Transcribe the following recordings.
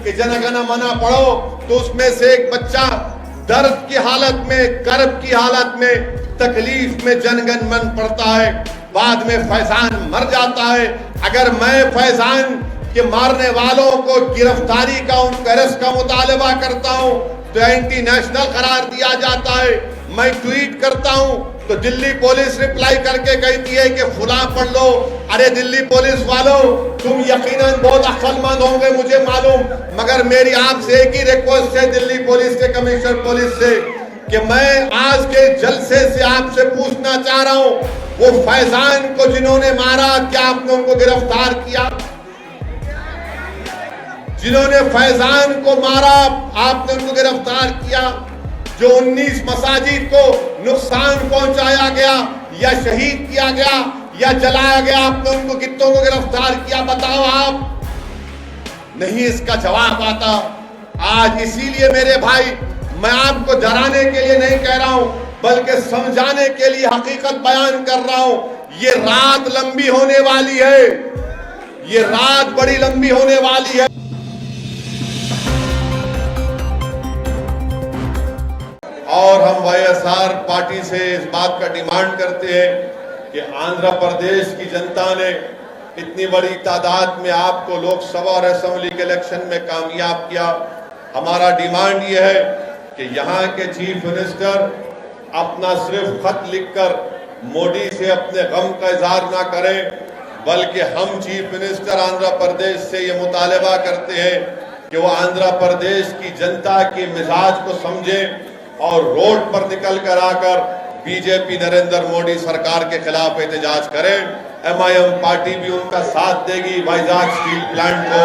कि जनगण मन पढ़ो तो उसमें से एक बच्चा दर्द की हालत में, कर्ब की हालत में, तकलीफ में जनगण मन पढ़ता है, बाद में फैजान मर जाता है। अगर मैं फैजान के मारने वालों को गिरफ्तारी का, उनको अरेस्ट का मुतालबा करता हूं तो एंटी नेशनल करार दिया जाता है। मैं ट्वीट करता हूं तो दिल्ली पुलिस रिप्लाई करके कहती है कि फुला पढ़ लो। अरे दिल्ली पुलिस वालों, तुम यकीनन बहुत अक्लमंद होंगे मुझे मालूम, मगर मेरी आपसे एक ही रिक्वेस्ट है दिल्ली पुलिस के कमिश्नर पुलिस से कि मैं आज के जलसे से आपसे पूछना चाह रहा हूं, वो फैजान को जिन्होंने मारा, क्या आपने उनको गिरफ्तार किया? जिन्होंने फैजान को मारा, आपने उनको गिरफ्तार किया? जो 19 मसाजिद को नुकसान पहुंचाया गया या शहीद किया गया या जलाया गया, आपने उनको कितनों को गिरफ्तार किया? बताओ आप। नहीं इसका जवाब आता। आज इसीलिए मेरे भाई, मैं आपको डराने के लिए नहीं कह रहा हूं, बल्कि समझाने के लिए हकीकत बयान कर रहा हूं। ये रात लंबी होने वाली है, ये रात बड़ी लंबी होने वाली है। और हम वाईएसआर पार्टी से इस बात का डिमांड करते हैं कि आंध्र प्रदेश की जनता ने इतनी बड़ी तादाद में आपको लोकसभा और असेंबली के इलेक्शन में कामयाब किया। हमारा डिमांड यह है कि यहाँ के चीफ मिनिस्टर अपना सिर्फ खत लिखकर मोदी से अपने गम का इजहार ना करें, बल्कि हम चीफ मिनिस्टर आंध्र प्रदेश से ये मुतालबा करते हैं कि वो आंध्र प्रदेश की जनता के मिजाज को समझें और रोड पर निकल कर आकर बीजेपी नरेंद्र मोदी सरकार के खिलाफ एहतजाज करें। एमआईएम पार्टी भी उनका साथ देगी वाइजाग स्टील प्लांट को।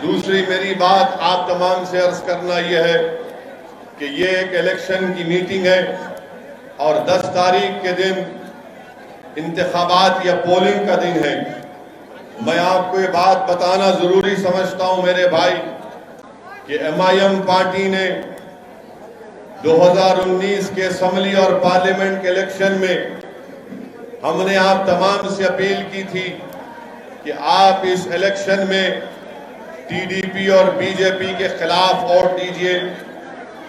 दूसरी मेरी बात आप तमाम से अर्ज करना यह है कि ये एक इलेक्शन की मीटिंग है और 10 तारीख के दिन इंतखाबात या पोलिंग का दिन है। मैं आपको ये बात बताना जरूरी समझता हूं मेरे भाई कि एमआईएम पार्टी ने 2019 के असेंबली और पार्लियामेंट के इलेक्शन में हमने आप तमाम से अपील की थी कि आप इस इलेक्शन में टीडीपी और बीजेपी के खिलाफ वोट दीजिए।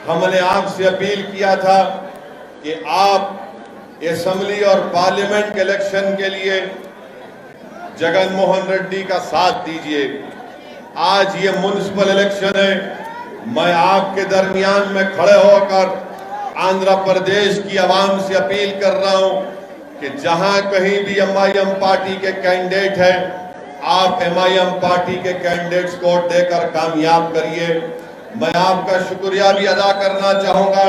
हमने आपसे अपील किया था कि आप असेंबली और पार्लियामेंट के इलेक्शन के लिए जगन मोहन रेड्डी का साथ दीजिए। आज ये म्युनिसिपल इलेक्शन है, मैं आपके दरमियान में खड़े होकर आंध्र प्रदेश की आवाम से अपील कर रहा हूं कि जहां कहीं भी एमआईएम पार्टी के कैंडिडेट हैं, आप एमआईएम पार्टी के कैंडिडेट्स को वोट देकर कामयाब करिए। मैं आपका शुक्रिया भी अदा करना चाहूंगा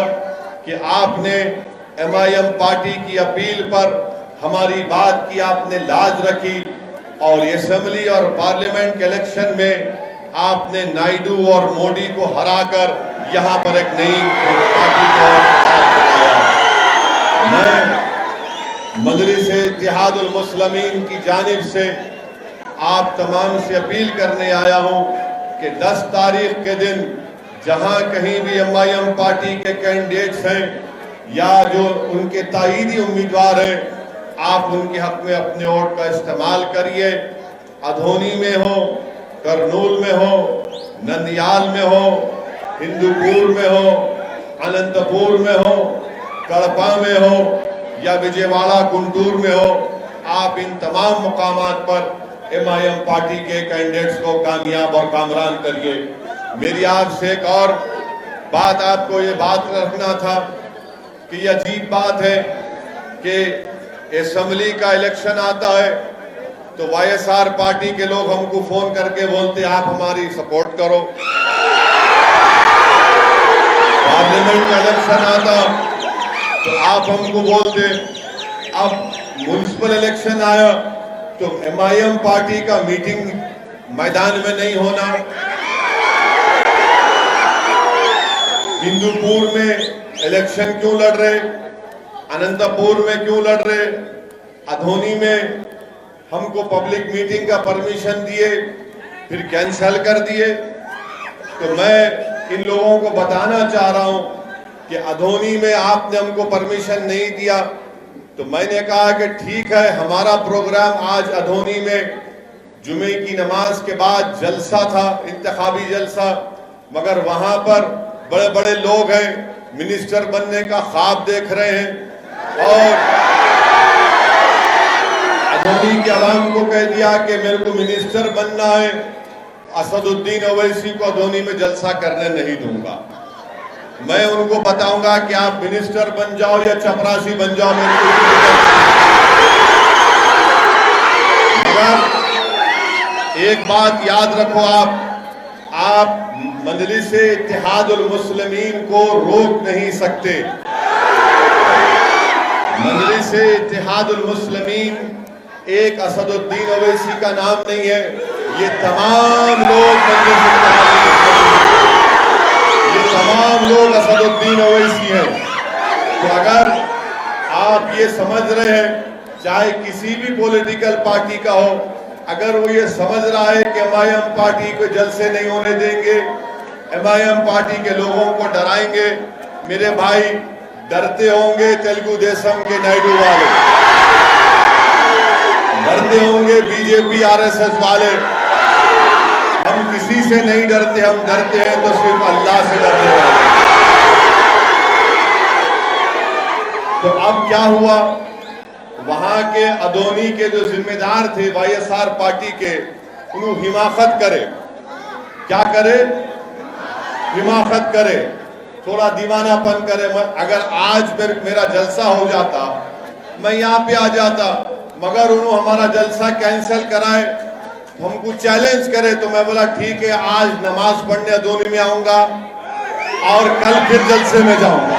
कि आपने एमआईएम पार्टी की अपील पर हमारी बात की आपने लाज रखी और असेंबली और पार्लियामेंट के इलेक्शन में आपने नायडू और मोदी को हराकर यहां पर एक नई पार्टी को बनाया। मैं मजलिस-ए-इत्तेहादुल मुस्लिमीन की जानिब से आप तमाम से अपील करने आया हूं कि 10 तारीख के दिन जहां कहीं भी एमआईएम पार्टी के कैंडिडेट्स हैं या जो उनके ताईदी उम्मीदवार हैं, आप उनके हक में अपने वोट का इस्तेमाल करिए। अधोनी में हो, करनूल में हो, नंदियाल में हो, हिंदूपुर में हो, अनंतपुर में हो, कड़पा में हो या विजयवाड़ा गुंटूर में हो, आप इन तमाम मुकामात पर एमआईएम पार्टी के कैंडिडेट्स को कामयाब और कामरान करिए। मेरी आपसे एक और बात, आपको ये बात रखना था कि ये अजीब बात है कि असेंबली का इलेक्शन आता है तो वाईएसआर पार्टी के लोग हमको फोन करके बोलते आप हमारी सपोर्ट करो। पार्लियामेंट का इलेक्शन आता तो आप हमको बोलते। अब म्युनिसिपल इलेक्शन आया तो एमआईएम पार्टी का मीटिंग मैदान में नहीं होना, हिंदूपुर में इलेक्शन क्यों लड़ रहे, अनंतपुर में क्यों लड़ रहे, अधोनी में हमको पब्लिक मीटिंग का परमिशन दिए फिर कैंसिल कर दिए। तो मैं इन लोगों को बताना चाह रहा हूं कि अधोनी में आपने हमको परमिशन नहीं दिया, तो मैंने कहा कि ठीक है, हमारा प्रोग्राम आज अधोनी में जुमे की नमाज के बाद जलसा था, इंतखाबी जलसा, मगर वहां पर बड़े बड़े लोग हैं, मिनिस्टर बनने का ख्वाब देख रहे हैं और अदोनी के अवाम को कह दिया कि मेरे को मिनिस्टर बनना है। असदुद्दीन ओवैसी को अदोनी में जलसा करने नहीं दूंगा। मैं उनको बताऊंगा कि आप मिनिस्टर बन जाओ या चपरासी बन जाओ, मेरे को मगर एक बात याद रखो, आप मजलिस इत्तेहादुल मुस्लिमीन को रोक नहीं सकते। मजलिस इत्तेहादुल मुस्लिमीन एक असदुद्दीन ओवैसी का नाम नहीं है, ये तमाम लोग तमाम लोग असदुद्दीन ओवैसी हैं। तो अगर आप ये समझ रहे हैं, चाहे किसी भी पॉलिटिकल पार्टी का हो, अगर वो ये समझ रहा है कि एमआईएम पार्टी को जलसे नहीं होने देंगे, एमआईएम पार्टी के लोगों को डराएंगे, मेरे भाई डरते होंगे तेलुगु देशम के नायडू वाले, डरते होंगे बीजेपी आरएसएस वाले। हम किसी से नहीं डरते, हम डरते हैं तो सिर्फ अल्लाह से डरने वाले। तो अब क्या हुआ, वहां के अदोनी के जो जिम्मेदार थे वाईएसआर पार्टी के, उन्होंने हिमाकत करे, क्या करे, हिमाकत करे, थोड़ा दीवानापन करे। अगर आज मेरा जलसा हो जाता, मैं यहाँ पे आ जाता, मगर उन्होंने हमारा जलसा कैंसिल कराए, हमको चैलेंज करे, तो मैं बोला ठीक है, आज नमाज पढ़ने अदोनी में आऊंगा और कल फिर जलसे में जाऊंगा।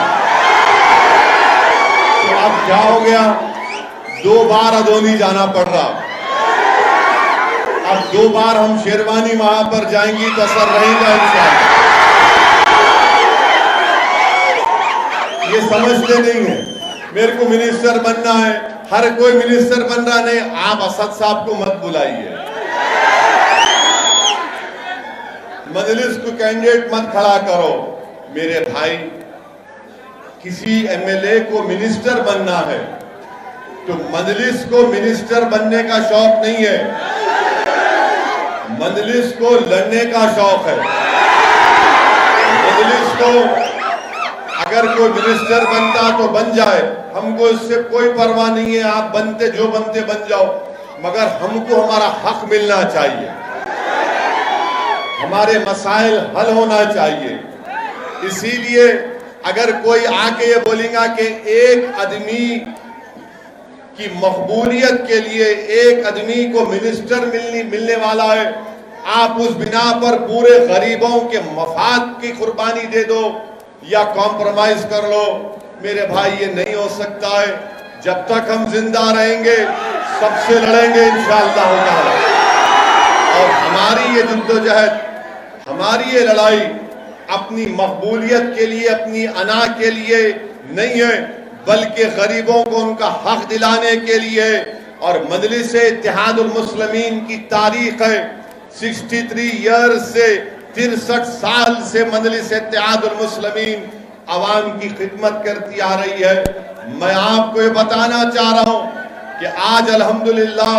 तो अब क्या हो गया, 2 बार अदोनी जाना पड़ रहा। अब 2 बार हम शेरवानी वहां पर जाएंगी तो असर रहेगा इंशाअल्लाह। ये समझते नहीं है, मेरे को मिनिस्टर बनना है, हर कोई मिनिस्टर बन रहा नहीं। आप असद साहब को मत बुलाइए, मजलिस को कैंडिडेट मत खड़ा करो। मेरे भाई, किसी एमएलए को मिनिस्टर बनना है तो मजलिस को मिनिस्टर बनने का शौक नहीं है, मजलिस को लड़ने का शौक है। मजलिस को अगर कोई मिनिस्टर बनता तो बन जाए, हमको इससे कोई परवाह नहीं है, आप बनते जो बनते बन जाओ, मगर हमको हमारा हक मिलना चाहिए, हमारे मसाइल हल होना चाहिए। इसीलिए अगर कोई आके ये बोलेगा कि एक आदमी की मकबूलियत के लिए एक आदमी को मिनिस्टर मिलने वाला है, आप उस बिना पर पूरे गरीबों के मफाद की कुर्बानी दे दो या कॉम्प्रोमाइज कर लो। मेरे भाई, ये नहीं हो सकता है। जब तक हम जिंदा रहेंगे सबसे लड़ेंगे इंशाअल्लाह ताला। और हमारी ये जद्दोजहद, हमारी ये लड़ाई अपनी मकबूलियत के लिए, अपनी अना के लिए नहीं है, बल्कि गरीबों को उनका हक दिलाने के लिए। और मजलिस इत्तेहादुल मुस्लिमीन की तारीख है 63 ईयर्स से, 63 साल से मजलिस इत्तेहादुल मुस्लिमीन अवाम की खिदमत करती आ रही है। मैं आपको ये बताना चाह रहा हूं कि आज अल्हम्दुलिल्लाह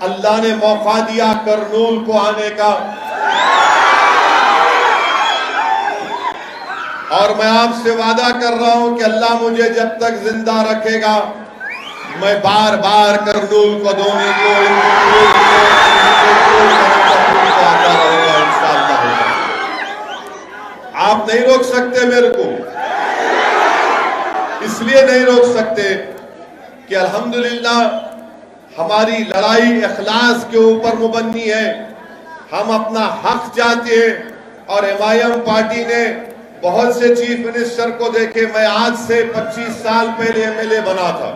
अल्लाह ने मौका दिया करनूल को आने का, और मैं आपसे वादा कर रहा हूं कि अल्लाह मुझे जब तक जिंदा रखेगा, मैं बार बार करनूल को अदोनी को आता रहूंगा इंशाअल्लाह। आप नहीं रोक सकते मेरे को, इसलिए नहीं रोक सकते कि अल्हम्दुलिल्लाह हमारी लड़ाई इखलास के ऊपर मुबन्नी है। हम अपना हक चाहते हैं, और एमआईएम पार्टी ने बहुत से चीफ मिनिस्टर को देखे। मैं आज से 25 साल पहले एमएलए बना था।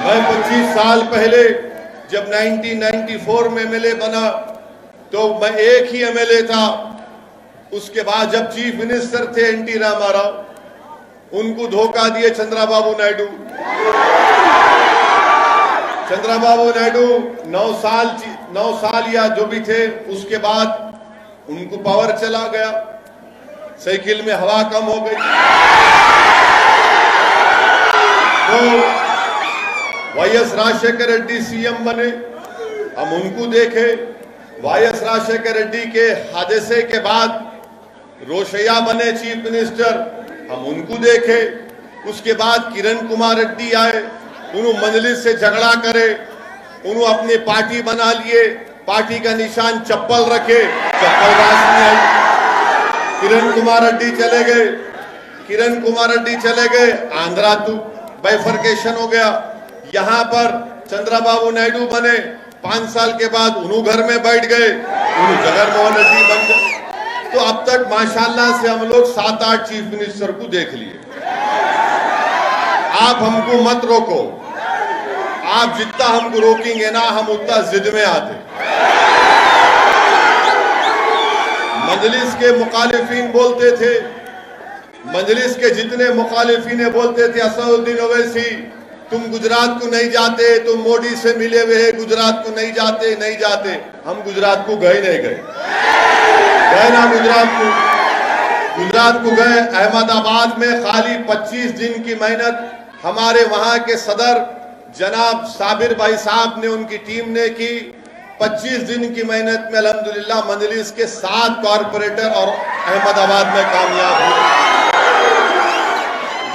मैं 25 साल पहले जब 1994 में एमएलए बना तो मैं एक ही एमएलए था। उसके बाद जब चीफ मिनिस्टर थे एनटी रामाराव, उनको धोखा दिए चंद्रबाबू नायडू। चंद्रबाबू नायडू 9 साल या जो भी थे, उसके बाद उनको पावर चला गया, साइकिल में हवा कम हो गई, तो वाईएस राजशेखर रेड्डी सीएम बने। हम उनको देखे। वाईएस राजशेखर रेड्डी के हादसे के बाद रोशैया बने चीफ मिनिस्टर, हम उनको देखे। उसके बाद किरण कुमार रेड्डी आए, उन्होंने मजलिस से झगड़ा करे, उन्होंने अपनी पार्टी बना लिए, पार्टी का निशान चप्पल रखे, चप्पल राज में आई। किरण कुमार रेड्डी चले गए, किरण कुमार रेड्डी चले गए, आंध्रा तो बाइफर्केशन हो गया। यहां पर चंद्रबाबू नायडू बने, 5 साल के बाद उन्होंने घर में बैठ गए, उन्होंने जगनमोहन रेड्डी बन गए। तो अब तक माशाल्लाह से हम लोग 7-8 चीफ मिनिस्टर को देख लिए। आप हमको मत रोको, आप जितना हमको रोकेंगे ना हम उतना जिद में आते। मजलिस के मुखालिफिन बोलते थे, मजलिस के जितने मुखालिफिन बोलते थे असदुद्दीन ओवैसी तुम गुजरात को नहीं जाते, तुम मोदी से मिले हुए हैं, गुजरात को नहीं जाते, नहीं जाते। हम गुजरात को गए नहीं गए, गए ना गुजरात को गए। अहमदाबाद में खाली 25 दिन की मेहनत हमारे वहां के सदर जनाब साबिर भाई साहब ने, उनकी टीम ने की। 25 दिन की मेहनत में अल्हम्दुलिल्लाह मजलिस के 7 कॉरपोरेटर और अहमदाबाद में कामयाब हुए।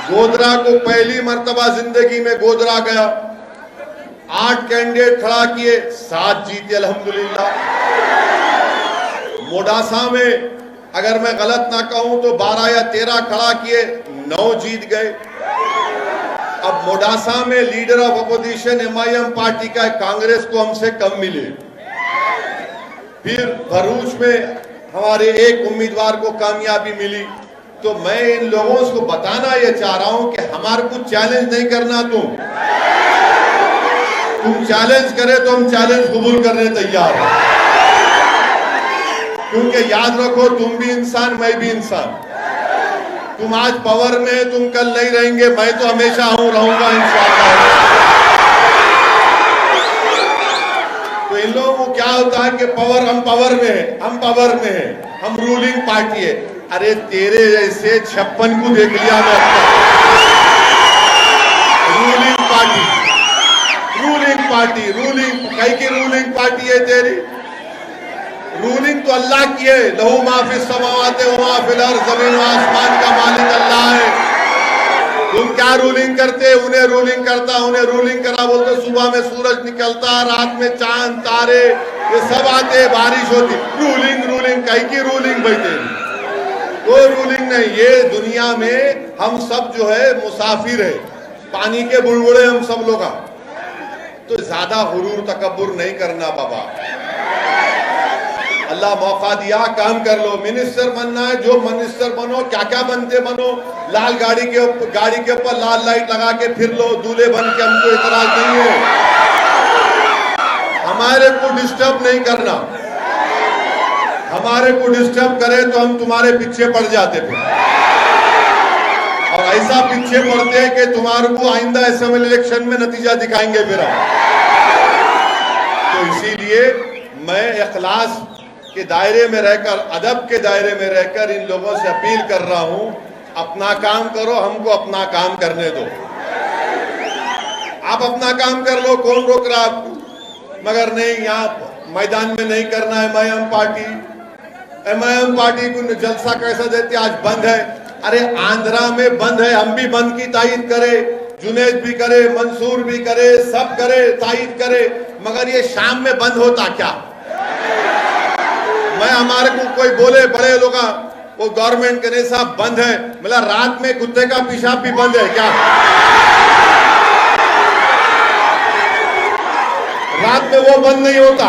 गोधरा को पहली मर्तबा जिंदगी में गोधरा गया, 8 कैंडिडेट खड़ा किए, 7 जीते अल्हम्दुलिल्लाह। मोडासा में अगर मैं गलत ना कहूं तो 12 या 13 खड़ा किए, 9 जीत गए। अब मोडासा में leader of opposition MIM party का कांग्रेस को हमसे कम मिले। फिर भरूच में हमारे एक उम्मीदवार को कामयाबी मिली। तो मैं इन लोगों को बताना ये चाह रहा हूं कि हमारे को चैलेंज नहीं करना। तुम चैलेंज करे तो हम चैलेंज कबूल करने तैयार हैं, क्योंकि याद रखो तुम भी इंसान, मैं भी इंसान। तुम आज पावर में, तुम कल नहीं रहेंगे, मैं तो हमेशा रहूंगा इंशाअल्लाह। तो इन लोगों को क्या होता है कि पावर, हम पावर में है, हम पावर में है, हम रूलिंग पार्टी है। अरे तेरे जैसे 56 को देख लिया मैं। Ruling party, ruling party, ruling कई की रूलिंग पार्टी है तेरी। रूलिंग तो अल्लाह की है, लहू माफिस समावाते व माफिल अर्ज़, ज़मीन व आसमान का मालिक अल्लाह है। तुम क्या रूलिंग करते, उन्हें रूलिंग करता, उन्हें रूलिंग करा बोलते। सुबह में सूरज निकलता, रात में चांद तारे ये सब आते, बारिश होती। रूलिंग रूलिंग कहीं की रूलिंग बैठे, कोई रूलिंग नहीं। ये दुनिया में हम सब जो है मुसाफिर है, पानी के बुलबुले हम सब लोग। तो ज्यादा गुरूर तकब्बुर नहीं करना बाबा। अल्लाह मौका दिया, काम कर लो। मिनिस्टर बनना है, जो मिनिस्टर बनो, क्या क्या बनते बनो। लाल गाड़ी के ऊपर लाल लाइट लगा के फिर लो, दूल्हे बन के, हमको इतराज नहीं है। हमारे को डिस्टर्ब नहीं करना, हमारे को डिस्टर्ब करे तो हम तुम्हारे पीछे पड़ जाते थे, और ऐसा पीछे पड़ते हैं कि तुम्हारे को आइंदा असेंबली इलेक्शन में नतीजा दिखाएंगे फिर हम। तो इसीलिए मैं इखलास के दायरे में रहकर, अदब के दायरे में रहकर इन लोगों से अपील कर रहा हूं, अपना काम करो, हमको अपना काम करने दो। आप अपना काम कर लो, कौन रोक रहा आपको? मगर नहीं, यहाँ मैदान में नहीं करना है। एमआईएम पार्टी को जलसा कैसा देती, आज बंद है। अरे आंध्रा में बंद है, हम भी बंद की तायीद करे, जुनेद भी करे, मंसूर भी करे, सब करे, तायीद करे, मगर ये शाम में बंद होता क्या? मैं हमारे को कोई बोले बड़े लोग, वो गवर्नमेंट के साहब बंद है, मतलब रात में कुत्ते का पेशाब भी बंद है क्या? रात में वो बंद नहीं होता।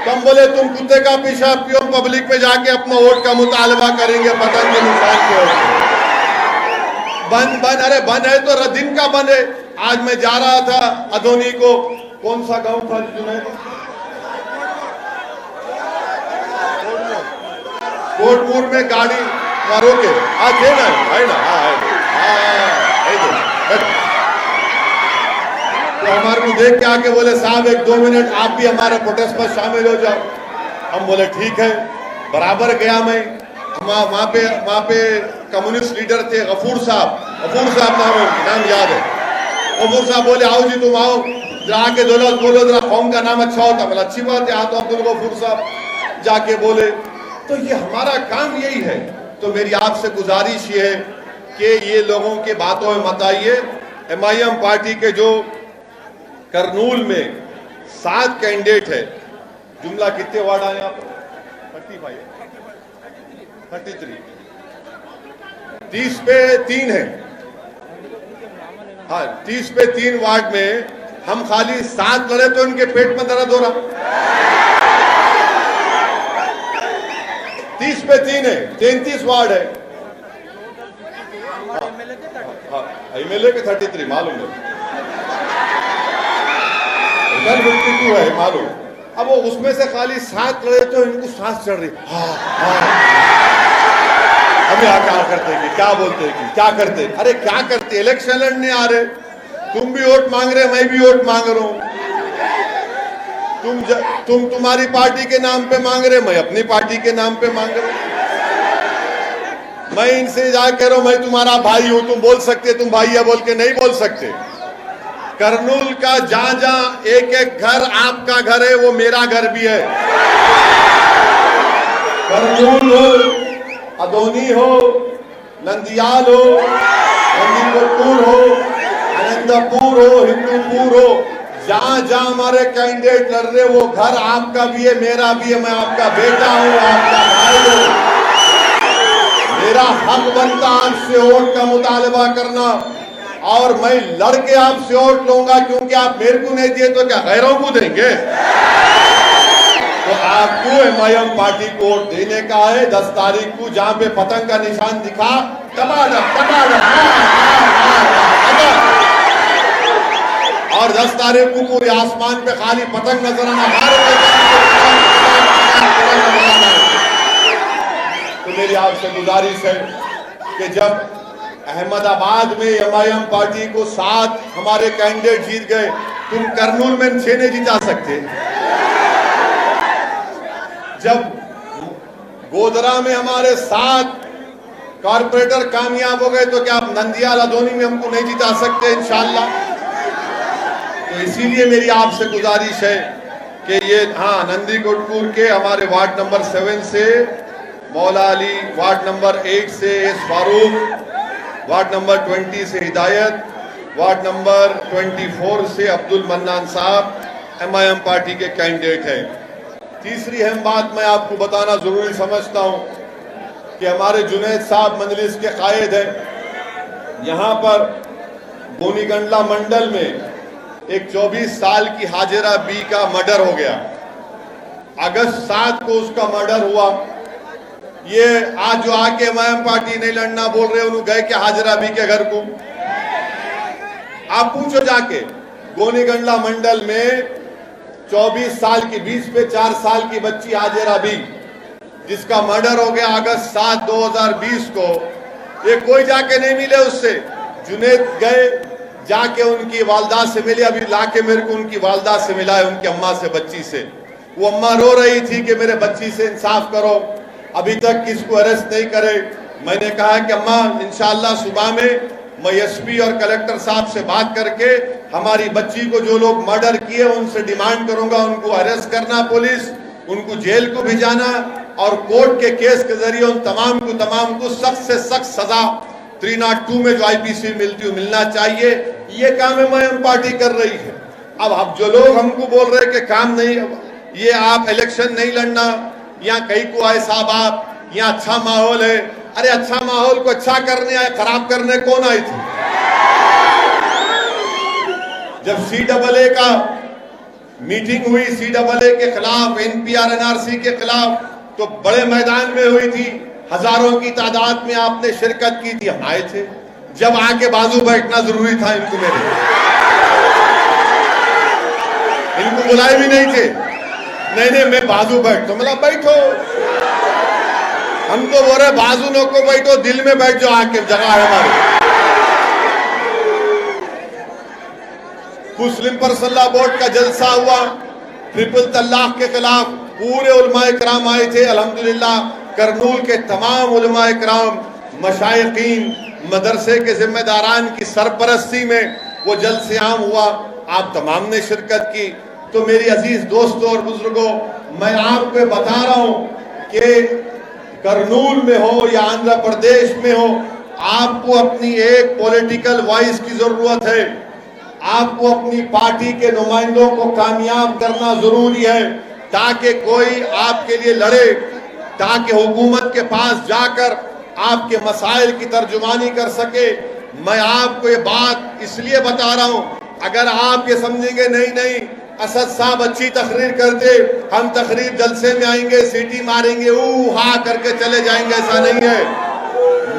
तुम बोले तुम कुत्ते का पेशाब पियो, पब्लिक में जाके अपना वोट का मुतालबा करेंगे पतंग के नुकसान के। बंद बंद, अरे बंद है तो दिन का बंद है। आज मैं जा रहा था अदोनी को, कौन सा गांव था जुनैद? कोटपुर में गाड़ी रोके, आज है ना, है ना, तो हमारे को देख के आके बोले साहब 1-2 मिनट आप भी हमारे प्रोटेस्ट में शामिल हो जाओ। हम बोले ठीक है, बराबर गया मैं। वहाँ पे कम्युनिस्ट लीडर थे गफूर साहब नाम याद है। गफूर साहब बोले आओ जी तुम आओ, जरा के दौलत बोलो, जरा कौम का नाम अच्छा होता। मतलब अच्छी बात है, तो अब्दुल गफूर साहब जाके बोले। तो ये हमारा काम यही है। तो मेरी आपसे गुजारिश ये है कि ये लोगों के बातों में मत आइए। MIM पार्टी के जो करनूल में 7 कैंडिडेट है, जुमला कितने वार्ड आए आप? 35, 33, 30 पे 3 है। हाँ, 30 पे 3 वार्ड में हम खाली 7 लड़े तो इनके पेट में दर्द हो रहा। 30 पे 3 है, 33 वार्ड है। MLA के 33 मालूम है, इधर 52 है मालूम। अब वो उसमें से खाली 7 लड़े तो इनको सांस चढ़ रही। अब क्या करते कि क्या बोलते कि क्या करते? अरे क्या करते? इलेक्शन लड़ने आ रहे, तुम भी वोट मांग रहे, मैं भी वोट मांग रहा हूं। तुम तुम्हारी पार्टी के नाम पे मांग रहे, मैं अपनी पार्टी के नाम पे मांग रहा हूं। मैं इनसे जा कह रहा हूं मैं तुम्हारा भाई हूं, तुम बोल सकते, तुम भाई है बोल के नहीं बोल सकते। करनूल का जहां जहां एक एक घर आपका घर है, वो मेरा घर भी है। करनूल हो, अदोनी हो, नंदियाल हो, नंदीपुर हो, आनंदपुर हो, हिंदूपुर हो, जहां जहां हमारे कैंडिडेट लड़ रहे, वो घर आपका भी है, मेरा भी है। मैं आपका बेटा हूं, आपका भाई हूं। मेरा हक बनता आपसे वोट का मुतालबा करना, और मैं लड़के आपसे वोट लूंगा, क्योंकि आप मेरे को नहीं दिए तो क्या गैरों को देंगे? तो आपको MIM पार्टी को वोट देने का है। 10 तारीख को जहां पे पतंग का निशान दिखा, और 10 तारीख को पूरे आसमान पे खाली पतंग नजर आना। तो मेरी आपसे गुजारिश है कि जब अहमदाबाद में MIM पार्टी को 7 हमारे कैंडिडेट जीत गए, तुम करनूल में 6 नहीं जिता सकते। जब गोधरा में हमारे 7 कॉर्पोरेटर कामयाब हो गए, तो क्या आप नंदियाल अदोनी में हमको नहीं जिता सकते इंशाअल्लाह? तो इसीलिए मेरी आपसे गुजारिश है कि ये नंदीकोटपुर के हमारे वार्ड नंबर 7 से मौला अली, वार्ड नंबर 8 से एस फारूक, वार्ड नंबर 20 से हिदायत, वार्ड नंबर 24 से अब्दुल मन्नान साहब MIM पार्टी के कैंडिडेट हैं। तीसरी अहम बात मैं आपको बताना जरूरी समझता हूं कि हमारे जुनैद साहब मजलिस के कायद हैं। यहां पर गोनीगंडला मंडल में एक 24 साल की हाजिरा बी का मर्डर हो गया। अगस्त 7 को उसका मर्डर हुआ। ये आज जो आके MIM पार्टी नहीं लड़ना बोल रहे, उन्होंने गए क्या हाजिरा बी के घर को? आप पूछो जाके। गोनीगंडला मंडल में 24 साल की 20 पे 4 साल की बच्ची हाजिरा बी, जिसका मर्डर हो गया अगस्त 7, 2020 को। ये कोई जाके नहीं मिले उससे। जुनैद गए, जाके उनकी वालदा से मिले। अभी लाके मेरे को उनकी वालदा से मिला है, उनकी अम्मा से, बच्ची से। वो अम्मा रो रही थी कि मेरे बच्ची से इंसाफ करो, अभी तक किसको अरेस्ट नहीं करे। मैंने कहा कि अम्मा इंशाअल्लाह सुबह में मैं SP और कलेक्टर साहब से बात करके हमारी बच्ची को जो लोग मर्डर किए उनसे डिमांड करूंगा, उनको अरेस्ट करना, पुलिस उनको जेल को भिजाना, और कोर्ट के केस के जरिए उन तमाम को सख्त से सख्त सजा 302 में जो IPC मिलती है मिलना चाहिए। ये काम MIM पार्टी कर रही है। अब जो लोग हमको बोल रहे हैं कि काम नहीं, ये आप इलेक्शन नहीं लड़ना, या कहीं को आए साहब आप, यहाँ अच्छा माहौल है। अरे अच्छा माहौल को अच्छा करने आए, खराब करने कौन आई थी? जब CAA का मीटिंग हुई, CAA के खिलाफ, NPR NRC के खिलाफ, तो बड़े मैदान में हुई थी, हजारों की तादाद में आपने शिरकत की थी, हम आए थे। जब आके बाजू बैठना जरूरी था इनको, मेरे इनको बुलाए भी नहीं थे। नहीं मैं बाजू बैठ, तो मतलब बैठो। हम तो बोल रहे बाजू नो को बैठो, दिल में बैठ जाओ, आके जगह है हमारी। मुस्लिम पर्सनल बोर्ड का जलसा हुआ, ट्रिपल तलाक के खिलाफ पूरे उलमाए कराम आए थे। अल्हम्दुलिल्लाह करनूल के तमाम उलमाए कराम, मशाइखीन, मदरसे के जिम्मेदारान की सरपरस्ती में वो जलसे आम हुआ। आप तमाम ने शिरकत की। तो मेरी अजीज दोस्तों और बुजुर्गों, मैं आपको बता रहा हूं कि करनूल में हो या आंध्र प्रदेश में हो, आपको अपनी एक पॉलिटिकल वॉइस की जरूरत है। आपको अपनी पार्टी के नुमाइंदों को कामयाब करना जरूरी है ताकि कोई आपके लिए लड़े, ताकि हुकूमत के पास जाकर आपके मसाइल की तर्जुमानी कर सके। मैं आपको ये बात इसलिए बता रहा हूं, अगर आप ये समझेंगे नहीं असद साहब अच्छी तकरीर करते, हम तकरीर जलसे में आएंगे, सीटी मारेंगे, हा करके चले जाएंगे, ऐसा नहीं है।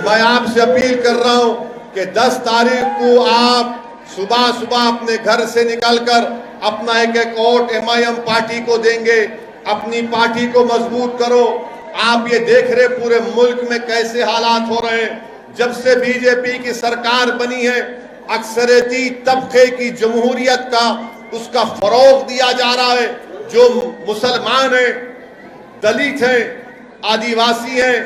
मैं आपसे अपील कर रहा हूं कि 10 तारीख को आप सुबह सुबह अपने घर से निकलकर अपना एक वोट MIM पार्टी को देंगे। अपनी पार्टी को मजबूत करो। आप ये देख रहे पूरे मुल्क में कैसे हालात हो रहे हैं। जब से बीजेपी की सरकार बनी है, अक्सरियती तबके की जमहूरियत का उसका फरोग दिया जा रहा है। जो मुसलमान हैं, दलित हैं, आदिवासी हैं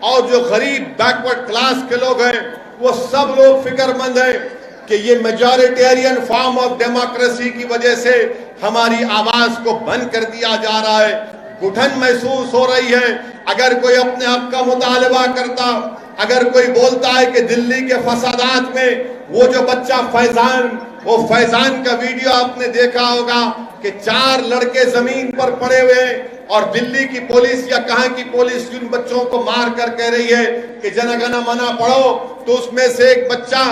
और जो गरीब बैकवर्ड क्लास के लोग हैं, वो सब लोग फिक्रमंद हैं कि ये मेजॉरिटेरियन फॉर्म ऑफ डेमोक्रेसी की वजह से हमारी आवाज को बंद कर दिया जा रहा है। घुटन महसूस हो रही है। अगर कोई अपने हक का मुतालबा करता, अगर कोई बोलता है कि दिल्ली के फसादात में वो जो बच्चा फैजान का वीडियो आपने देखा होगा कि 4 लड़के जमीन पर पड़े हुए हैं और दिल्ली की पुलिस या कहां की पुलिस उन बच्चों को मार कर कह रही है कि जनगण मना पढ़ो, तो उसमें से एक बच्चा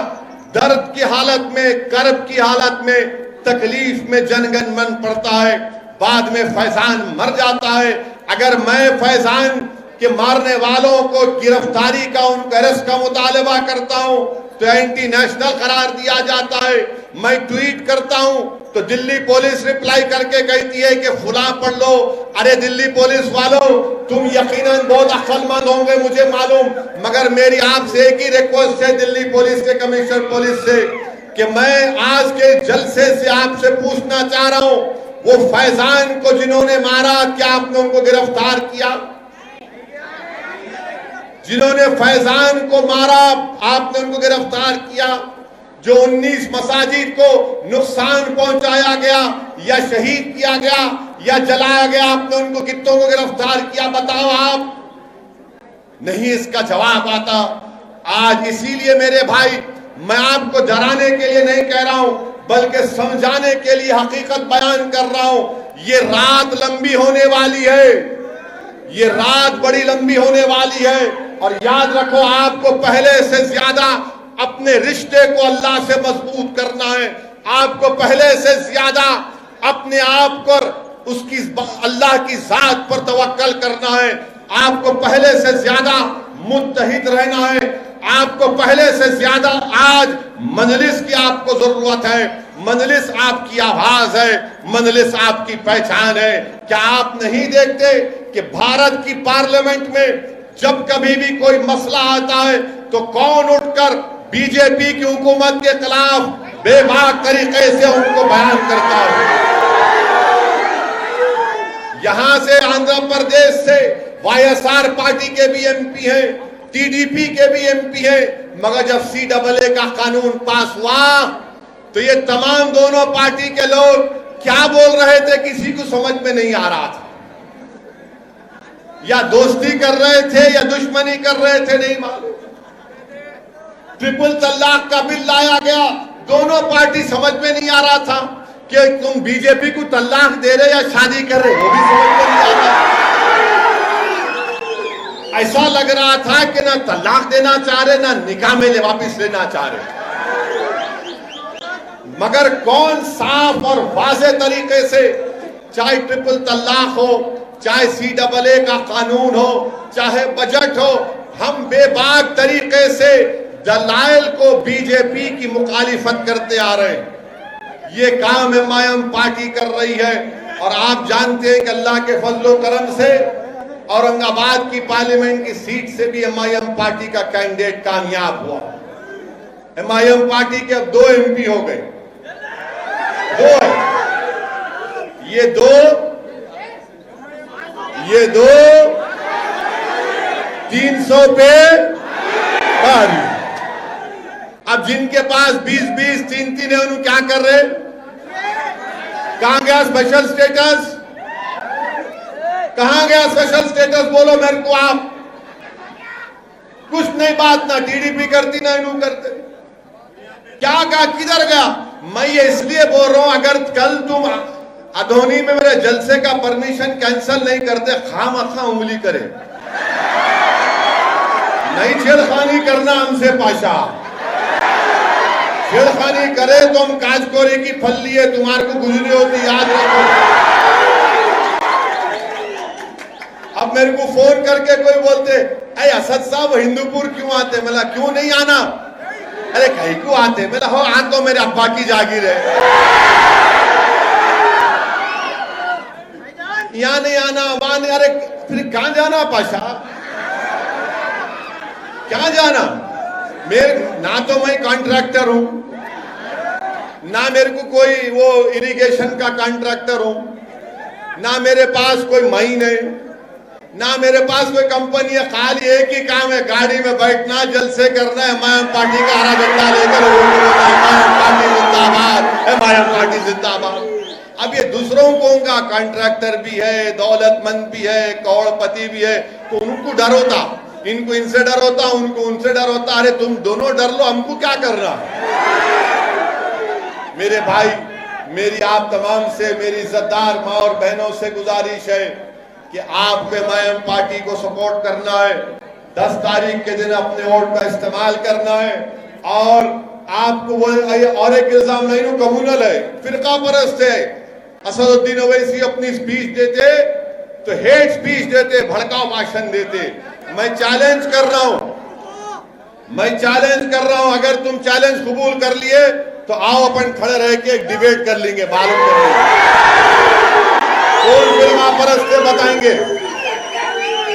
दर्द की हालत में, कर्ब की हालत में, तकलीफ में जनगण मन पड़ता है। बाद में फैजान मर जाता है। अगर मैं फैजान के मारने वालों को गिरफ्तारी का, उनके अरेस्ट का मुतालबा करता हूं तो एंटी नेशनल करार दिया जाता है। मैं ट्वीट करता हूं तो दिल्ली पुलिस रिप्लाई करके कहती है कि फुला पढ़ लो। अरे दिल्ली पुलिस वालों, तुम यकीनन बहुत अक्लमंद होंगे, मुझे मालूम, मगर मेरी आपसे एक ही रिक्वेस्ट है दिल्ली पुलिस के कमिश्नर पुलिस से कि मैं आज के जलसे से आपसे पूछना चाह रहा हूं, वो फैजान को जिन्होंने मारा, क्या आपने उनको गिरफ्तार किया? जिन्होंने फैजान को मारा, आपने उनको गिरफ्तार किया? जो 19 मसाजिद को नुकसान पहुंचाया गया या शहीद किया गया या जलाया गया, आपने उनको कितनों को गिरफ्तार किया? बताओ आप। नहीं इसका जवाब आता। आज इसीलिए मेरे भाई, मैं आपको डराने के लिए नहीं कह रहा हूं, बल्कि समझाने के लिए हकीकत बयान कर रहा हूं। ये रात लंबी होने वाली है, ये रात बड़ी लंबी होने वाली है। और याद रखो, आपको पहले से ज्यादा अपने रिश्ते को अल्लाह से मजबूत करना है। आपको पहले से ज्यादा अपने आप पर, उसकी अल्लाह की जात पर तवक्कल करना है। आपको पहले से ज्यादा मुत्तहिद रहना है। आपको पहले से ज्यादा आज मजलिस की आपको जरूरत है। मजलिस आपकी आवाज है, मजलिस आपकी पहचान है। क्या आप नहीं देखते कि भारत की पार्लियामेंट में जब कभी भी कोई मसला आता है तो कौन उठकर बीजेपी की हुकूमत के खिलाफ बेबाक तरीके से उनको बयान करता है? यहां से आंध्र प्रदेश से YSR पार्टी के भी MP हैं, TDP के भी MP हैं, मगर जब CAA का कानून पास हुआ तो ये तमाम दोनों पार्टी के लोग क्या बोल रहे थे किसी को समझ में नहीं आ रहा था। या दोस्ती कर रहे थे या दुश्मनी कर रहे थे, नहीं मालूम। ट्रिपल तलाक का बिल लाया गया, दोनों पार्टी समझ में नहीं आ रहा था कि तुम बीजेपी को तलाक दे रहे या शादी कर रहे, वो भी समझ में नहीं आ रहा। ऐसा लग रहा था कि ना तलाक देना चाह रहे, ना निकाह में वापिस लेना चाह रहे। मगर कौन साफ और वाज़ेह तरीके से, चाहे ट्रिपल तलाक हो, चाहे CAA का कानून हो, चाहे बजट हो, हम बेबाक तरीके से दलाइल को बीजेपी की मुखालिफत करते आ रहे हैं। ये काम MIM पार्टी कर रही है। और आप जानते हैं कि अल्लाह के फजलो करम से औरंगाबाद की पार्लियामेंट की सीट से भी MIM पार्टी का कैंडिडेट कामयाब हुआ। MIM पार्टी के अब 2 MP हो गए। 2 ये दो 300 पे पारी। अब जिनके पास 20-20, 3-3 है, उन्हें क्या कर रहे? कहां गया स्पेशल स्टेटस? कहां गया स्पेशल स्टेटस? बोलो मेरे को आप। कुछ नहीं बात, ना टीडीपी करती ना इन्हों करते। क्या कहा, किधर गया? मैं ये इसलिए बोल रहा हूं, अगर कल तुम अधोनी में मेरे जलसे का परमिशन कैंसिल नहीं करते, खामखा उंगली करे। नहीं छेड़खानी करना हमसे पाशा। छेड़खानी करे तो हम काजकोरे की फल्ली है, तुम्हारे को गुजरी होती, याद रखो। अब मेरे को फोन करके कोई बोलते, अरे असद साहब हिंदूपुर क्यों आते? मतलब क्यों नहीं आना? अरे कहीं क्यों आते? मतलब हो आ तो मेरे अब्बा की जागीर है, यहाँ नहीं आना, वहां नहीं। अरे फिर कहां जाना पाशा? क्या जाना? मेरे ना तो मैं कॉन्ट्रैक्टर हूं, ना मेरे को कोई वो इरिगेशन का कॉन्ट्रैक्टर हूं, ना मेरे पास कोई माइन है, ना मेरे पास कोई कंपनी है। खाली एक ही काम है, गाड़ी में बैठना, जलसे करना है, मायम पार्टी का हरा झंडा लेकर मायम पार्टी जिंदाबाद, मायम पार्टी जिंदाबाद। अब ये दूसरों को उनका कॉन्ट्रैक्टर भी है, दौलतमंद भी है, करोड़पति भी है, तो उनको डर होता, इनको इनसे डर होता, उनको उनसे डर होता। अरे तुम दोनों डर लो, हमको क्या करना? मेरे भाई, मेरी आप तमाम से, मेरी इज्जतदार माँ और बहनों से गुजारिश है कि आप पे मायम पार्टी को सपोर्ट करना है। 10 तारीख के दिन अपने वोट का इस्तेमाल करना है। और आपको वो और एक इल्जाम नहीं, वो कम्युनल है, फिरका परस्त है। असदुद्दीन ओवैसी अपनी स्पीच देते तो हेट स्पीच देते, भड़काऊ भाषण देते। मैं चैलेंज कर रहा हूं, अगर तुम चैलेंज कबूल कर लिए तो आओ अपन खड़े रह के एक डिबेट कर लेंगे, मालूम कर लेंगे कौन फिरका परस्त है, बताएंगे।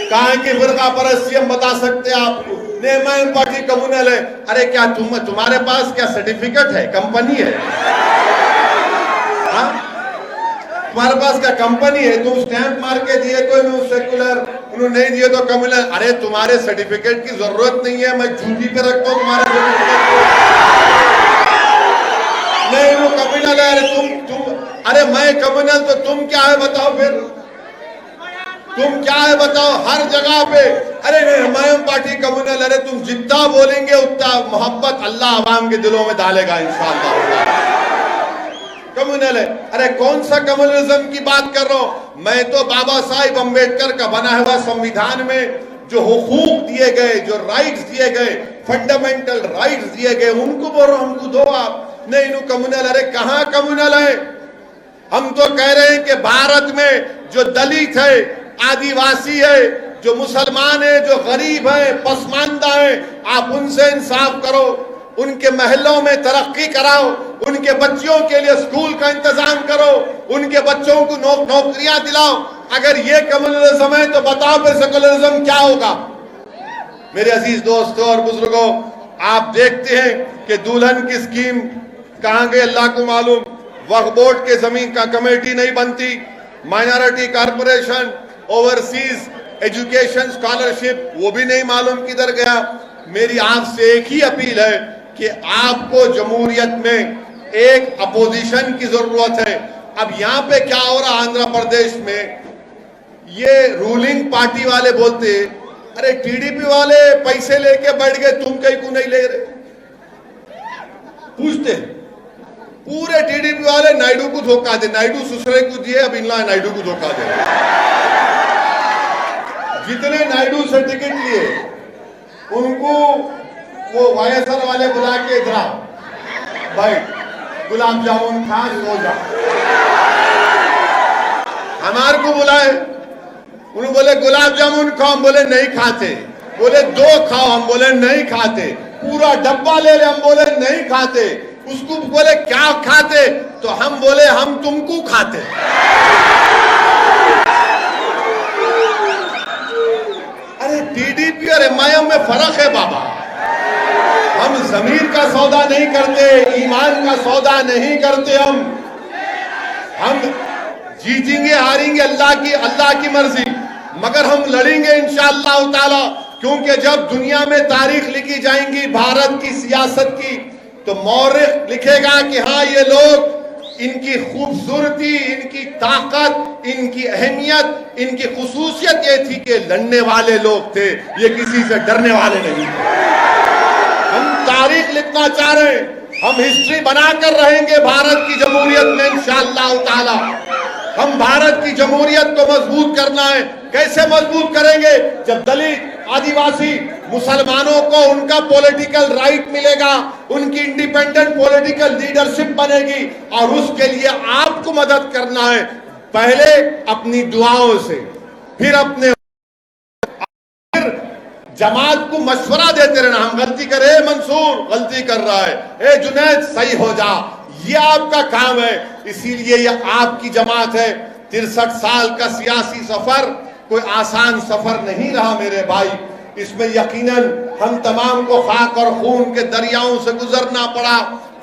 कहा कि फिरका परस्ती हम बता सकते हैं आपको। नहीं, मैं पार्टी कम्युनल है। अरे क्या तुम्हारे पास क्या सर्टिफिकेट है? कंपनी है? हाँ, तुम्हारे पास क्या कंपनी है? तुम स्टैंप मार के दिए तो सेकुलर, उन्होंने नहीं दिए तो कम्युनल। अरे तुम्हारे सर्टिफिकेट की जरूरत नहीं है, मैं झूठी पे रखता हूं तुम्हारे सर्टिफिकेट को। नहीं, वो कम्युनल है। अरे तुम अरे मैं कम्युनल तो तुम क्या है बताओ? फिर तुम क्या है बताओ? हर जगह पे अरे नहीं, मैं पार्टी कम्युनल। अरे तुम जितना बोलेंगे उतना मोहब्बत अल्लाह आवाम के दिलों में डालेगा इंशाअल्लाह। कम्युनल है। अरे कौन सा कम्युनलिज्म की बात कर रहा हूं? मैं तो बाबा साहिब अम्बेडकर का बना हुआ संविधान में जो हुकूक दिए गए, जो राइट्स दिए गए, फंडामेंटल राइट्स दिए गए, उनको बोल रहा हूं, हमको दो आप। नहीं नो कम्युनल। अरे कहां कम्युनल है? हम तो कह रहे हैं कि भारत में जो दलित है, आदिवासी है, जो मुसलमान है, जो गरीब है, पसमानदा है, आप उनसे इंसाफ करो, उनके महलों में तरक्की कराओ, उनके बच्चों के लिए स्कूल का इंतजाम करो, उनके बच्चों को नौकरियां दिलाओ। अगर ये कम्युनलिज्म है तो बताओ फिर सेकुलरिज्म क्या होगा? मेरे अजीज दोस्तों और बुजुर्गों, आप देखते हैं कि दुल्हन की स्कीम कहां गई अल्लाह को मालूम। वक्फ बोर्ड के जमीन का कमेटी नहीं बनती, minority corporation, overseas education scholarship, वो भी नहीं मालूम किधर गया। मेरी आपसे एक ही अपील है कि आपको जमहूरियत में एक अपोजिशन की जरूरत है। अब यहां पे क्या हो रहा आंध्र प्रदेश में, ये रूलिंग पार्टी वाले बोलते अरे टीडीपी वाले पैसे लेके बैठ गए, तुम कहीं को नहीं ले रहे। पूछते पूरे टीडीपी वाले नायडू को धोखा दे, नायडू सुसरे को दिए, अब इनला नायडू को धोखा दे। जितने नायडू से टिकट लिए उनको वो वाईएसआर वाले बुला के इधर भाई गुलाब जामुन खा सो जा। हमारे को बुलाए, उन्होंने बोले गुलाब जामुन खाओ, हम बोले नहीं खाते। बोले 2 खाओ, हम बोले नहीं खाते। पूरा डब्बा ले ले, हम बोले नहीं खाते। उसको बोले क्या खाते, तो हम बोले हम तुमको खाते। अरे टीडीपी और एमआईएम में फर्क है बाबा। हम जमीर का सौदा नहीं करते, ईमान का सौदा नहीं करते। हम जीतेंगे हारेंगे अल्लाह की मर्जी, मगर हम लड़ेंगे इंशाअल्लाह ताला। क्योंकि जब दुनिया में तारीख लिखी जाएंगी भारत की सियासत की, तो मौरिख लिखेगा कि हाँ ये लोग इनकी खूबसूरती, इनकी ताकत, इनकी अहमियत, इनकी खुसूसियत ये थी कि लड़ने वाले लोग थे, ये किसी से डरने वाले नहीं थे। हम तारीख लिखना चाह रहे हैं, हम हिस्ट्री बनाकर रहेंगे भारत की जमहूरियत में इंशाअल्लाह ताला। हम भारत की जमहूरियत को मजबूत करना है। कैसे मजबूत करेंगे? जब दलित, आदिवासी, मुसलमानों को उनका पॉलिटिकल राइट मिलेगा, उनकी इंडिपेंडेंट पॉलिटिकल लीडरशिप बनेगी, और उसके लिए आपको मदद करना है। पहले अपनी दुआओं से, फिर अपने जमात को मशवरा देते रहना। हम गलती करे, मंसूर गलती कर रहा है, ए जुनैद सही हो जा, ये आपका काम है। इसीलिए ये आपकी जमात है। 63 साल का सियासी सफर कोई आसान सफर नहीं रहा मेरे भाई। इसमें यकीनन हम तमाम को खाक और खून के दरियाओं से गुजरना पड़ा,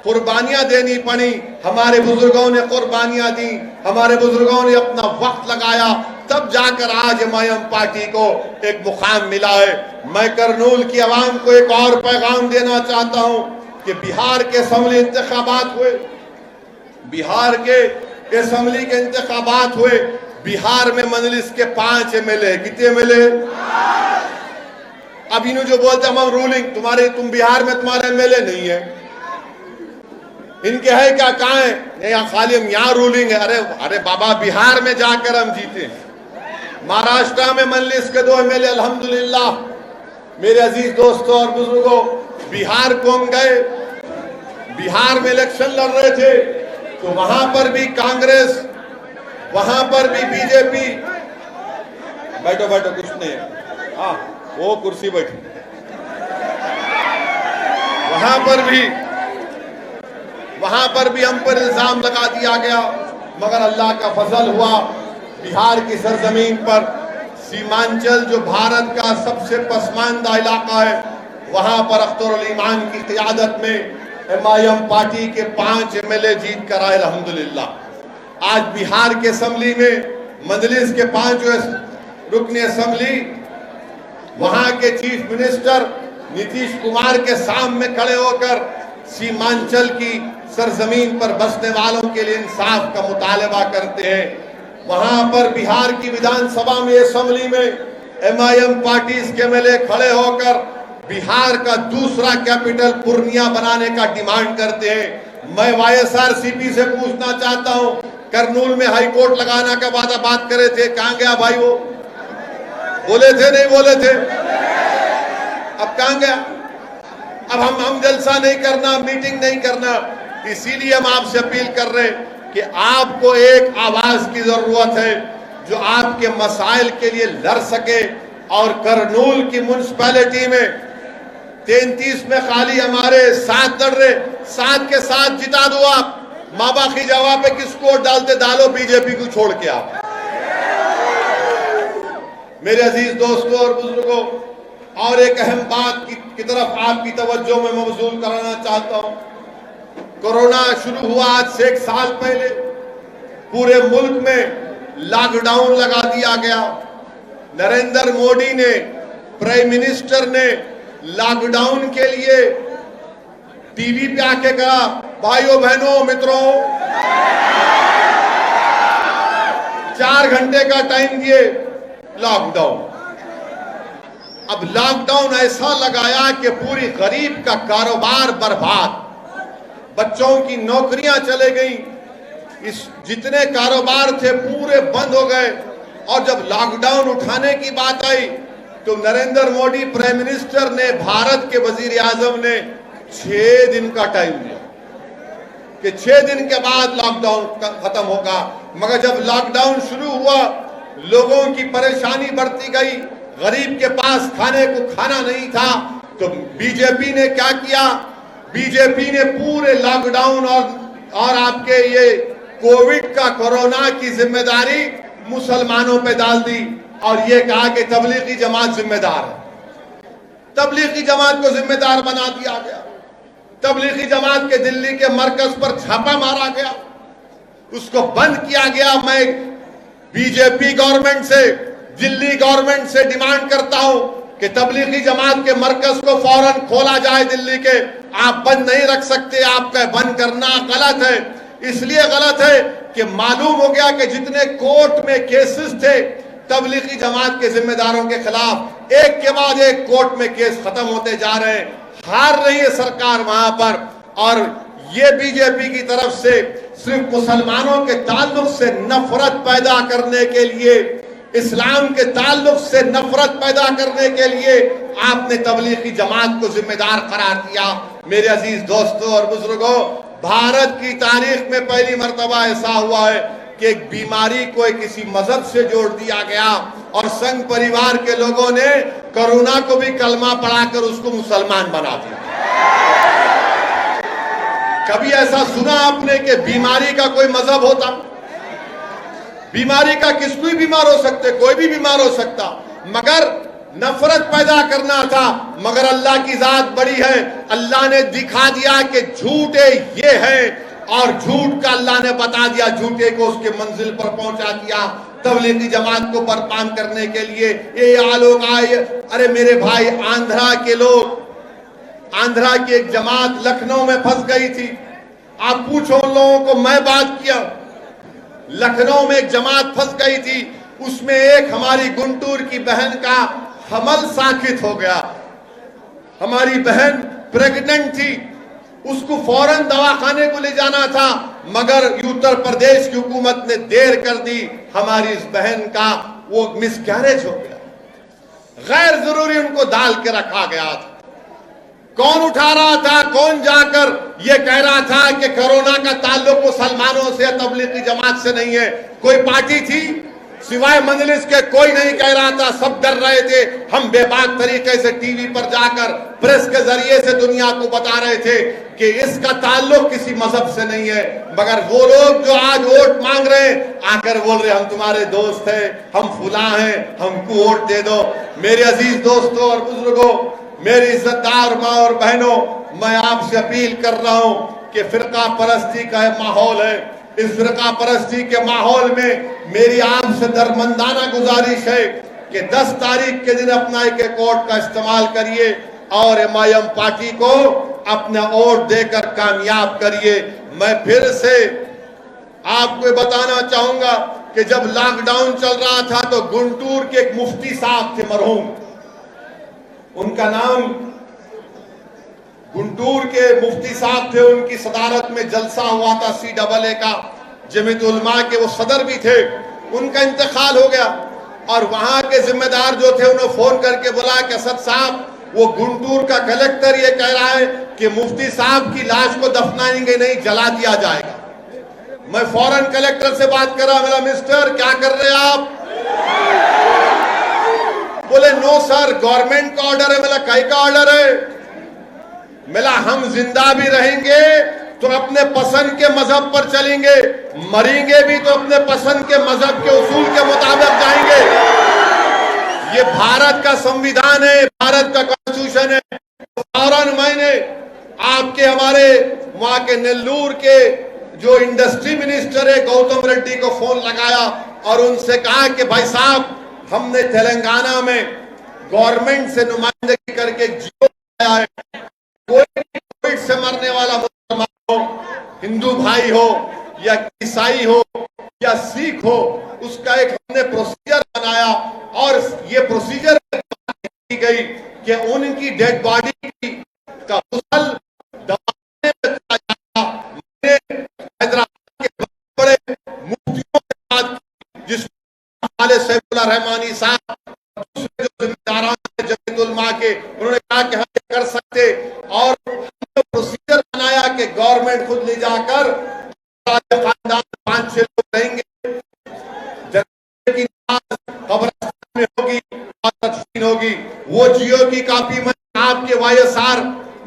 कुर्बानियां देनी पड़ी। हमारे बुजुर्गों ने कुर्बानियां दी, हमारे बुजुर्गों ने अपना वक्त लगाया, तब जाकर आज एमआईएम पार्टी को एक मुकाम मिला है। मैं करनूल की आवाम को एक और पैगाम देना चाहता हूं कि बिहार के असेंबली इंतखाबात हुए, बिहार के असेंबली के इंतखाबात हुए। बिहार में मजलिस के 5 एमएलए, कितने एमएलए? अब इन्हों जो बोलते हम रूलिंग, तुम बिहार में तुम्हारे एमएलए नहीं है, इनके है क्या? कहां है? यहाँ खाली हम यहाँ रूलिंग है। अरे बाबा, बिहार में जाकर हम जीते। महाराष्ट्र में मजलिस के 2 एमएलए अल्हम्दुलिल्लाह। मेरे अजीज दोस्तों और बुजुर्गों, बिहार को हम गए, बिहार में इलेक्शन लड़ रहे थे, तो वहां पर भी कांग्रेस, वहां पर भी बीजेपी। बैठो बैठो, कुछ नहीं, हाँ वो कुर्सी बैठी। वहां पर भी हम पर इल्जाम लगा दिया गया, मगर अल्लाह का फजल हुआ। बिहार की सरजमीन पर सीमांचल, जो भारत का सबसे पसमानदा इलाका है, वहां पर अख्तरुल ईमान की क़ियादत में एमआईएम पार्टी के 5 एमएलए जीत कर आए अल्हम्दुलिल्लाह। आज बिहार के असेंबली में मजलिस के 5 रुकनी असेंबली, वहां के चीफ मिनिस्टर नीतीश कुमार के सामने खड़े होकर सीमांचल की सरजमीन पर बसने वालों के लिए इंसाफ का मुतालबा करते हैं। वहां पर बिहार की विधानसभा में, असेंबली में एमआईएम पार्टी के एमएलए खड़े होकर बिहार का दूसरा कैपिटल पूर्णिया बनाने का डिमांड करते हैं। मैं वाईएसआरसीपी से पूछना चाहता हूं, करनूल में हाईकोर्ट लगाने का वादा बात करे थे, कहां गया भाई? वो बोले थे, नहीं बोले थे? अब कहां गया? अब हम जलसा नहीं करना, मीटिंग नहीं करना। इसीलिए हम आपसे अपील कर रहे हैं कि आपको एक आवाज की जरूरत है जो आपके मसाइल के लिए लड़ सके। और करनूल की म्युनिसिपैलिटी में 33 में खाली हमारे 7 लड़ रहे, 7 के 7 जिता दो आप। माँ बाप की जवाब पे किसको वोट डालते? डालो बीजेपी को छोड़ के आप। मेरे अजीज दोस्तों और बुजुर्गों, और एक अहम बात की तरफ आपकी तवज्जो में मबजूल कराना चाहता हूं। कोरोना शुरू हुआ आज से 1 साल पहले, पूरे मुल्क में लॉकडाउन लगा दिया गया। नरेंद्र मोदी ने, प्राइम मिनिस्टर ने लॉकडाउन के लिए टीवी पे आके कहा, भाइयों बहनों मित्रों 4 घंटे का टाइम दिए लॉकडाउन। अब लॉकडाउन ऐसा लगाया कि पूरी गरीब का कारोबार बर्बाद, बच्चों की नौकरियां चले गई, इस जितने कारोबार थे पूरे बंद हो गए। और जब लॉकडाउन उठाने की बात आई तो नरेंद्र मोदी प्राइम मिनिस्टर ने, भारत के वजीर आजम ने 6 दिन का टाइम दिया कि 6 दिन के बाद लॉकडाउन खत्म होगा। मगर जब लॉकडाउन शुरू हुआ, लोगों की परेशानी बढ़ती गई, गरीब के पास खाने को खाना नहीं था, तो बीजेपी ने क्या किया? बीजेपी ने पूरे लॉकडाउन और आपके ये कोविड का, कोरोना की जिम्मेदारी मुसलमानों पे डाल दी और ये कहा कि तबलीगी जमात जिम्मेदार है। तबलीगी जमात को जिम्मेदार बना दिया गया। तबलीगी जमात के दिल्ली के मरकज पर छापा मारा गया, उसको बंद किया गया। मैं बीजेपी गवर्नमेंट से, दिल्ली गवर्नमेंट से डिमांड करता हूं कि तबलीगी जमात के मरकज को फौरन खोला जाए दिल्ली के। आप बंद नहीं रख सकते, आपका बंद करना गलत है। इसलिए गलत है कि मालूम हो गया कि जितने कोर्ट में केसेस थे तबलीगी जमात के जिम्मेदारों के खिलाफ, एक के बाद एक कोर्ट में केस खत्म होते जा रहे हैं। हार रही है सरकार वहां पर, और ये बीजेपी की तरफ से सिर्फ मुसलमानों के ताल्लुक से नफरत पैदा करने के लिए, इस्लाम के ताल्लुक से नफरत पैदा करने के लिए आपने तबलीगी जमात को जिम्मेदार करार दिया। मेरे अजीज दोस्तों और बुजुर्गों, भारत की तारीख में पहली मर्तबा ऐसा हुआ है कि एक बीमारी को किसी मजहब से जोड़ दिया गया और संघ परिवार के लोगों ने कोरोना को भी कलमा पढ़ाकर उसको मुसलमान बना दिया। कभी ऐसा सुना आपने कि बीमारी का कोई मजहब होता? बीमारी का किस कोई बीमार हो सकते, कोई भी बीमार हो सकता, मगर नफरत पैदा करना था। मगर अल्लाह की जात बड़ी है, अल्लाह ने दिखा दिया कि झूठे ये हैं और झूठ का अल्लाह ने बता दिया, झूठे को उसके मंजिल पर पहुंचा दिया। तबलीगी जमात को बर्बाद करने के लिए ये लोग आए। अरे मेरे भाई, आंध्रा के लोग, आंध्रा की एक जमात लखनऊ में फंस गई थी। आप पूछो उन लोगों को, मैं बात किया, लखनऊ में एक जमात फंस गई थी, उसमें एक हमारी गुंटूर की बहन का हमल साकित हो गया। हमारी बहन प्रेग्नेंट थी, उसको फौरन दवाखाने को ले जाना था, मगर उत्तर प्रदेश की हुकूमत ने देर कर दी। हमारी इस बहन का वो मिसकैरेज हो गया, गैर जरूरी उनको डाल के रखा गया था। कौन उठा रहा था, कौन जाकर ये कह रहा था कि कोरोना का ताल्लुक मुसलमानों से, तबलीगी जमात से नहीं है? कोई पार्टी थी सिवाय मजलिस के? कोई नहीं कह रहा था, सब डर रहे थे। हम बेबाक तरीके से टीवी पर जाकर प्रेस के जरिए से दुनिया को बता रहे थे कि इसका ताल्लुक किसी मजहब से नहीं है। मगर वो लोग जो आज वोट मांग रहे हैं, आकर बोल रहे हम तुम्हारे दोस्त हैं, हम फुला हैं, हमको वोट दे दो। मेरे अजीज दोस्तों और बुजुर्गों, मेरी इज्जतदार माँ और बहनों, मैं आपसे अपील कर रहा हूं कि फिरका परस्ती का माहौल है। इस फिरका परस्ती के माहौल में मेरी आपसे दरमंदाना गुजारिश है कि 10 तारीख के दिन अपना एक वोट का इस्तेमाल करिए और एमआईएम पार्टी को अपना वोट देकर कामयाब करिए। मैं फिर से आपको बताना चाहूंगा कि जब लॉकडाउन चल रहा था तो गुंटूर के एक मुफ्ती साहब थे, मरहूम, उनका नाम गुंटूर के मुफ्ती साहब थे, उनकी सदारत में जलसा हुआ था CAA का, जमीयत उलमा के वो सदर भी थे। उनका इंतकाल हो गया और वहां के जिम्मेदार जो थे उन्होंने फोन करके बोला कि असद साहब, वो गुंटूर का कलेक्टर ये कह रहा है कि मुफ्ती साहब की लाश को दफनाएंगे नहीं, जला दिया जाएगा। मैं फौरन कलेक्टर से बात करा, मेरा मिस्टर क्या कर रहे हैं आप? बोले नो सर, गवर्नमेंट का ऑर्डर है। मेरा कई का ऑर्डर है? मिला हम जिंदा भी रहेंगे तो अपने पसंद के मजहब पर चलेंगे, मरेंगे भी तो अपने पसंद के मजहब के उसूल के मुताबिक जाएंगे। ये भारत का संविधान है, भारत का कॉन्स्टिट्यूशन है। फौरन मैंने आपके हमारे वहां के नेल्लूर के जो इंडस्ट्री मिनिस्टर है गौतम रेड्डी को फोन लगाया और उनसे कहा कि भाई साहब, हमने तेलंगाना में गवर्नमेंट से नुमाइंदगी करके जियो आया है, कोई कोविड से मरने वाला मुसलमान हो, हिंदू भाई हो या ईसाई हो या सिख हो, उसका एक हमने प्रोसीजर बनाया और ये प्रोसीजर की गई कि उनकी डेड बॉडी का गुसल दबाने में हैदराबाद के बड़े मुफ्तियों के साथ, जिसमें सैफुल्लाह रहमानी साहब, दूसरे जो जिम्मेदार जमीयत उलमा के, उन्होंने कहा कि हम कर सकते और प्रोसीजर बनाया कि गवर्नमेंट खुद ले जाकर खानदान 5-6 लोग रहेंगे, की कब्रिस्तान में होगी और तदफीन होगी। वो जियो की कॉपी में आपके YSR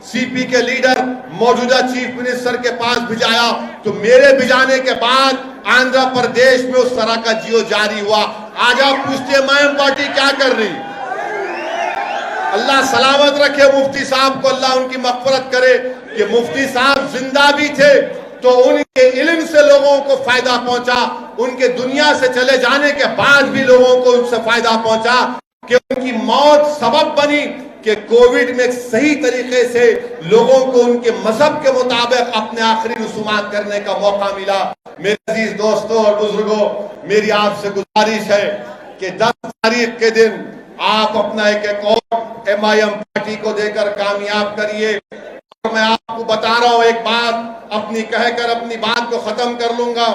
CP के लीडर मौजूदा चीफ मिनिस्टर के पास भिजाया, तो मेरे भिजाने के बाद आंध्र प्रदेश में उस तरह का जियो जारी हुआ। आज आप पूछते एमआईएम पार्टी क्या कर रही? अल्लाह सलामत रखे मुफ्ती साहब को, अल्लाह उनकी मग़फ़िरत करे कि मुफ्ती साहब जिंदा भी थे तो उनके इल्म से लोगों को फायदा पहुंचा, उनके दुनिया से चले जाने के बाद भी लोगों को उनसे फायदा पहुंचा कि उनकी मौत सबब बनी कि कोविड में सही तरीके से लोगों को उनके मजहब के मुताबिक अपने आखिरी रसूमात करने का मौका मिला। मेरे अजीज दोस्तों और बुजुर्गों, मेरी आपसे गुजारिश है कि 10 तारीख के दिन आप अपना एक और MIM पार्टी को देकर कामयाब करिए। और मैं आपको बता रहा हूं एक बात, अपनी कहकर अपनी बात को खत्म कर लूंगा।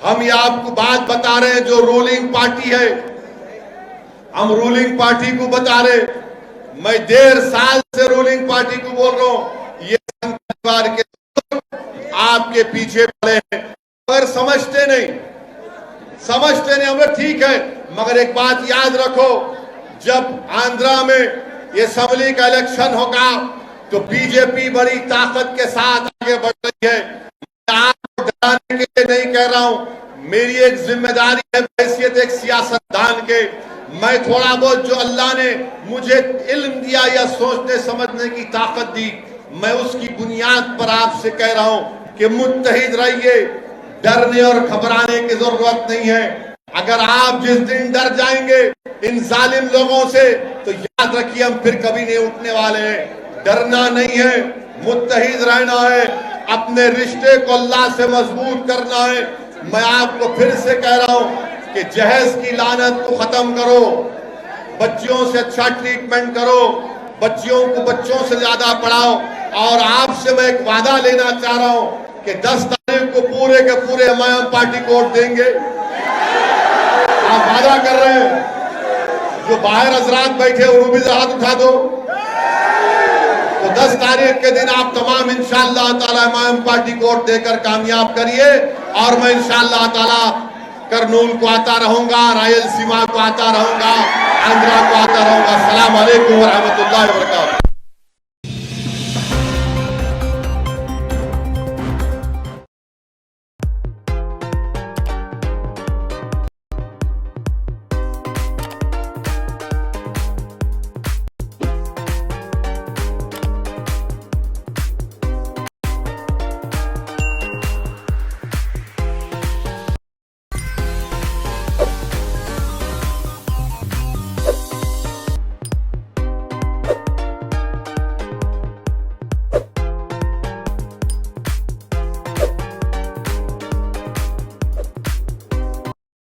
हम ये आपको बात बता रहे हैं, जो रूलिंग पार्टी है, हम रूलिंग पार्टी को बता रहे। मैं 1.5 साल से रूलिंग पार्टी को बोल रहा हूं, ये संघ परिवार के आपके पीछे पड़े हैं, मगर समझते नहीं। हमें ठीक है, मगर एक बात याद रखो, जब आंध्रा में ये असेंबली का इलेक्शन होगा तो बीजेपी बड़ी ताकत के साथ आगे बढ़ रही है। मैं आपको डराने के लिए नहीं कह रहा हूं, मेरी एक जिम्मेदारी है हैसियत एक सियासतदान के। मैं थोड़ा बहुत जो अल्लाह ने मुझे इल्म दिया या सोचने समझने की ताकत दी, मैं उसकी बुनियाद पर आपसे कह रहा हूं कि मुत्तहिद रहिए, डरने और घबराने की जरूरत नहीं है। अगर आप जिस दिन डर जाएंगे इन जालिम लोगों से, तो याद रखिए हम फिर कभी नहीं उठने वाले हैं। डरना नहीं है, मुत्तहिद रहना है, अपने रिश्ते को अल्लाह से मजबूत करना है। मैं आपको फिर से कह रहा हूं कि जहेज की लानत को खत्म करो, बच्चियों से अच्छा ट्रीटमेंट करो, बच्चियों को बच्चों से ज्यादा पढ़ाओ। और आपसे मैं एक वादा लेना चाह रहा हूं कि 10 तारीख को पूरे के पूरे MIM पार्टी को वोट देंगे। आप वादा कर रहे हैं? जो बाहर हजरात बैठे वो भी हाथ उठा दो। तो 10 तारीख के दिन आप तमाम इंशाअल्लाह ताला MIM पार्टी को वोट देकर कामयाब करिए। और मैं इंशाअल्लाह ताला करनूल को आता रहूंगा, रायलसीमा को आता रहूंगा, आंध्रा को आता रहूंगा। अस्सलाम वालेकुम व रहमतुल्लाहि व बरकातहू।